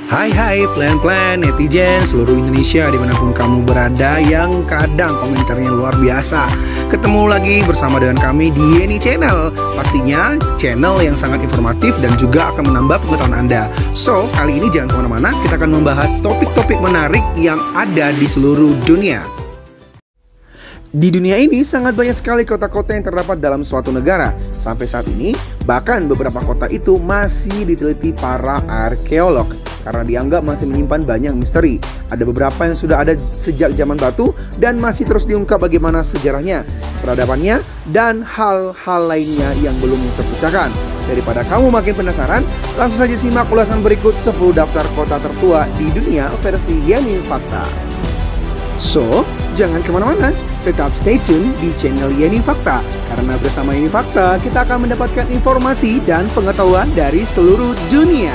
Hai plan-plan netizen seluruh Indonesia dimanapun kamu berada yang kadang komentarnya luar biasa. Ketemu lagi bersama dengan kami di Yeni Channel. Pastinya channel yang sangat informatif dan juga akan menambah pengetahuan Anda. So, kali ini jangan kemana-mana, kita akan membahas topik-topik menarik yang ada di seluruh dunia. Di dunia ini sangat banyak sekali kota-kota yang terdapat dalam suatu negara. Sampai saat ini, bahkan beberapa kota itu masih diteliti para arkeolog karena dianggap masih menyimpan banyak misteri. Ada beberapa yang sudah ada sejak zaman batu dan masih terus diungkap bagaimana sejarahnya, peradabannya, dan hal-hal lainnya yang belum terpecahkan. Daripada kamu makin penasaran, langsung saja simak ulasan berikut 10 daftar kota tertua di dunia versi Yeni Fakta. So, jangan kemana-mana, tetap stay tune di channel Yeni Fakta. Karena bersama Yeni Fakta, kita akan mendapatkan informasi dan pengetahuan dari seluruh dunia.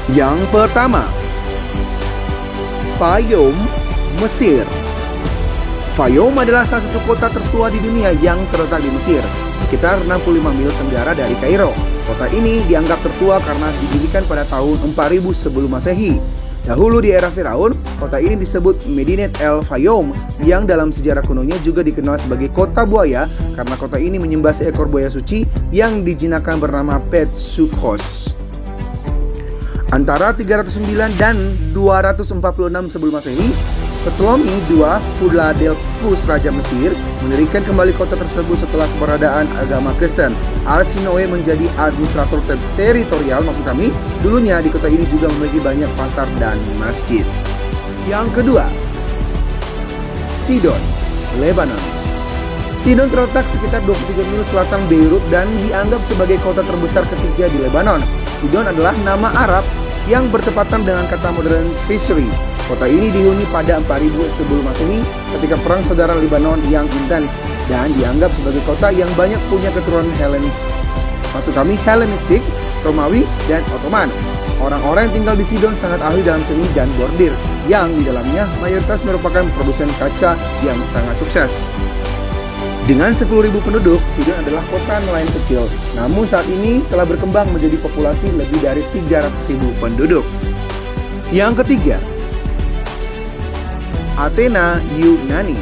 Yang pertama, Fayum, Mesir. Fayum adalah salah satu kota tertua di dunia yang terletak di Mesir, sekitar 65 mil tenggara dari Kairo. Kota ini dianggap tertua karena didirikan pada tahun 4000 sebelum Masehi. Dahulu di era Firaun, kota ini disebut Medinet El Fayum, yang dalam sejarah kunonya juga dikenal sebagai kota buaya karena kota ini menyembah seekor buaya suci yang dijinakan bernama Petsuchos. Antara 309 dan 246 sebelum Masehi, Ptolemy II Philadelphus Raja Mesir mendirikan kembali kota tersebut setelah keberadaan agama Kristen. Arsinoe menjadi administrator teritorial, maksud kami, dulunya di kota ini juga memiliki banyak pasar dan masjid. Yang kedua, Sidon, Lebanon. Sidon terletak sekitar 23 mil selatan Beirut dan dianggap sebagai kota terbesar ketiga di Lebanon. Sidon adalah nama Arab yang bertepatan dengan kata modern fishery. Kota ini dihuni pada 4000 sebelum Masehi ketika perang saudara Lebanon yang intens dan dianggap sebagai kota yang banyak punya keturunan Helenistik, Romawi, dan Ottoman. Orang-orang yang tinggal di Sidon sangat ahli dalam seni dan bordir, yang di dalamnya mayoritas merupakan produsen kaca yang sangat sukses. Dengan 10.000 penduduk, Sidon adalah kota nelayan kecil, namun saat ini telah berkembang menjadi populasi lebih dari 300.000 penduduk. Yang ketiga, Athena, Yunani.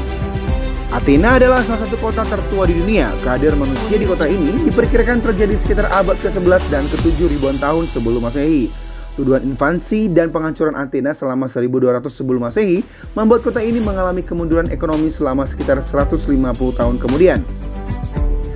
Athena adalah salah satu kota tertua di dunia. Kehadiran manusia di kota ini diperkirakan terjadi sekitar abad ke-11 dan ke-7 ribuan tahun sebelum Masehi. Tuduhan invasi dan penghancuran Athena selama 1200 sebelum Masehi membuat kota ini mengalami kemunduran ekonomi selama sekitar 150 tahun kemudian.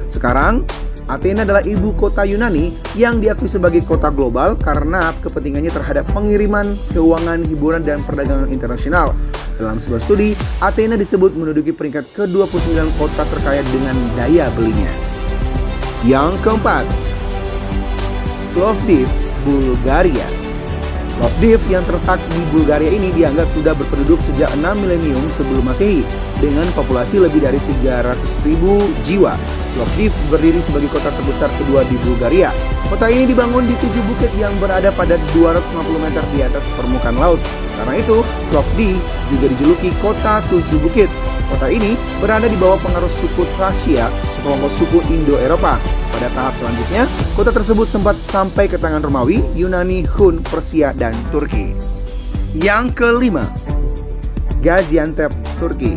Sekarang, Athena adalah ibu kota Yunani yang diakui sebagai kota global karena kepentingannya terhadap pengiriman, keuangan, hiburan, dan perdagangan internasional. Dalam sebuah studi, Athena disebut menduduki peringkat ke-29 kota terkaya dengan daya belinya. Yang keempat, Plovdiv, Bulgaria. Plovdiv yang terletak di Bulgaria ini dianggap sudah berpenduduk sejak 6 milenium sebelum Masehi dengan populasi lebih dari 300.000 jiwa. Plovdiv berdiri sebagai kota terbesar kedua di Bulgaria. Kota ini dibangun di 7 bukit yang berada pada 250 meter di atas permukaan laut. Karena itu, Plovdiv juga dijuluki kota 7 bukit. Kota ini berada di bawah pengaruh suku Thracia, sekelompok suku Indo-Eropa. Pada tahap selanjutnya, kota tersebut sempat sampai ke tangan Romawi, Yunani, Hun, Persia, dan Turki. Yang kelima, Gaziantep, Turki.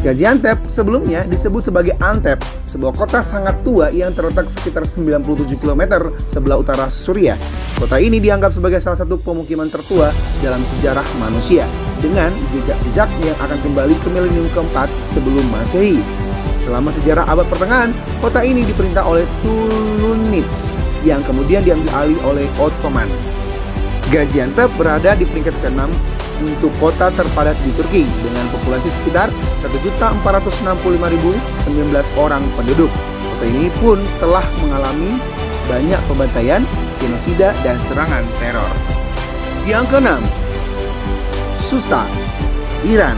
Gaziantep sebelumnya disebut sebagai Antep, sebuah kota sangat tua yang terletak sekitar 97 km sebelah utara Suriah. Kota ini dianggap sebagai salah satu pemukiman tertua dalam sejarah manusia, dengan jejak-jejak yang akan kembali ke milenium keempat sebelum Masehi. Selama sejarah abad pertengahan, kota ini diperintah oleh Tulunits yang kemudian diambil alih oleh Ottoman. Gaziantep berada di peringkat ke-6 untuk kota terpadat di Turki dengan populasi sekitar 1.465.019 orang penduduk. Kota ini pun telah mengalami banyak pembantaian, genosida, dan serangan teror. Yang keenam, Susa, Iran.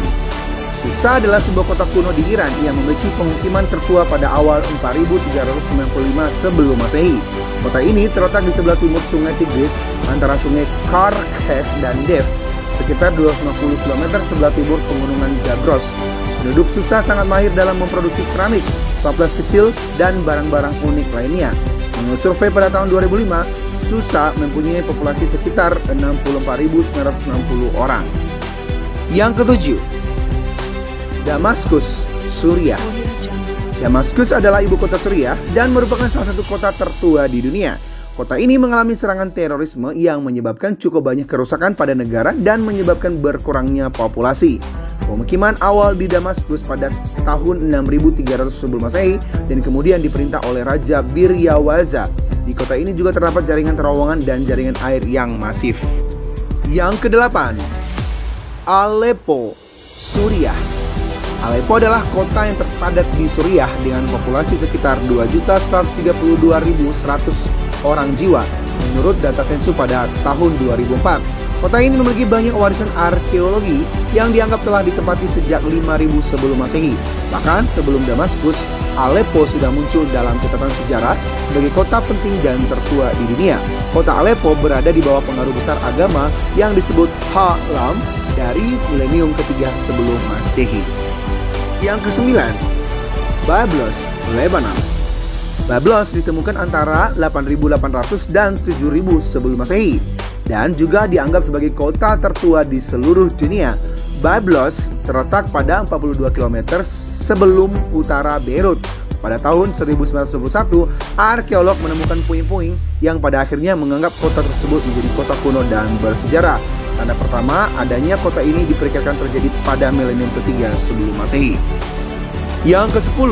Susa adalah sebuah kota kuno di Iran yang memiliki pemukiman tertua pada awal 4395 sebelum Masehi. Kota ini terletak di sebelah timur sungai Tigris antara sungai Karkheh dan Dev, sekitar 250 km sebelah timur pegunungan Zagros. Penduduk Susa sangat mahir dalam memproduksi keramik, staples kecil, dan barang-barang unik lainnya. Menurut survei pada tahun 2005, Susa mempunyai populasi sekitar 64.960 orang. Yang ketujuh, Damaskus, Suriah. Damaskus adalah ibu kota Suriah dan merupakan salah satu kota tertua di dunia. Kota ini mengalami serangan terorisme yang menyebabkan cukup banyak kerusakan pada negara dan menyebabkan berkurangnya populasi. Pemukiman awal di Damaskus pada tahun 6300 sebelum Masehi dan kemudian diperintah oleh Raja Biryawaza. Di kota ini juga terdapat jaringan terowongan dan jaringan air yang masif. Yang kedelapan, Aleppo, Suriah. Aleppo adalah kota yang terpadat di Suriah dengan populasi sekitar 2.132.100 orang jiwa menurut data sensus pada tahun 2004. Kota ini memiliki banyak warisan arkeologi yang dianggap telah ditempati sejak 5000 sebelum Masehi. Bahkan sebelum Damaskus, Aleppo sudah muncul dalam catatan sejarah sebagai kota penting dan tertua di dunia. Kota Aleppo berada di bawah pengaruh besar agama yang disebut Halam dari milenium ketiga sebelum Masehi. Yang kesembilan, Byblos, Lebanon. Byblos ditemukan antara 8.800 dan 7.000 sebelum Masehi dan juga dianggap sebagai kota tertua di seluruh dunia. Byblos terletak pada 42 km sebelum utara Beirut. Pada tahun 1921, arkeolog menemukan puing-puing yang pada akhirnya menganggap kota tersebut menjadi kota kuno dan bersejarah. Tanda pertama adanya kota ini diperkirakan terjadi pada milenium ketiga sebelum Masehi. Yang ke-10,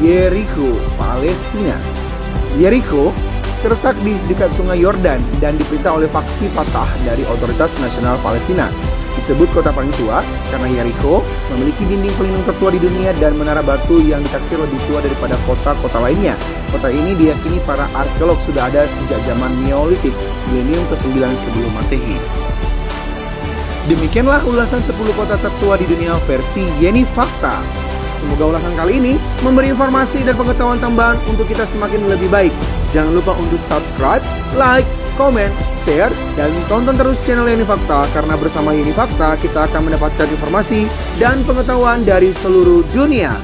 Yeriko, Palestina. Yeriko terletak di dekat Sungai Yordan dan diperintah oleh faksi Fatah dari Otoritas Nasional Palestina. Disebut kota paling tua karena Yeriko memiliki dinding pelindung tertua di dunia dan menara batu yang ditaksir lebih tua daripada kota-kota lainnya. Kota ini diyakini para arkeolog sudah ada sejak zaman Neolitik, milenium ke-9 sebelum Masehi. Demikianlah ulasan 10 kota tertua di dunia versi Yeni Fakta. Semoga ulasan kali ini memberi informasi dan pengetahuan tambahan untuk kita semakin lebih baik. Jangan lupa untuk subscribe, like, komen, share, dan tonton terus channel Yeni Fakta karena bersama Yeni Fakta kita akan mendapatkan informasi dan pengetahuan dari seluruh dunia.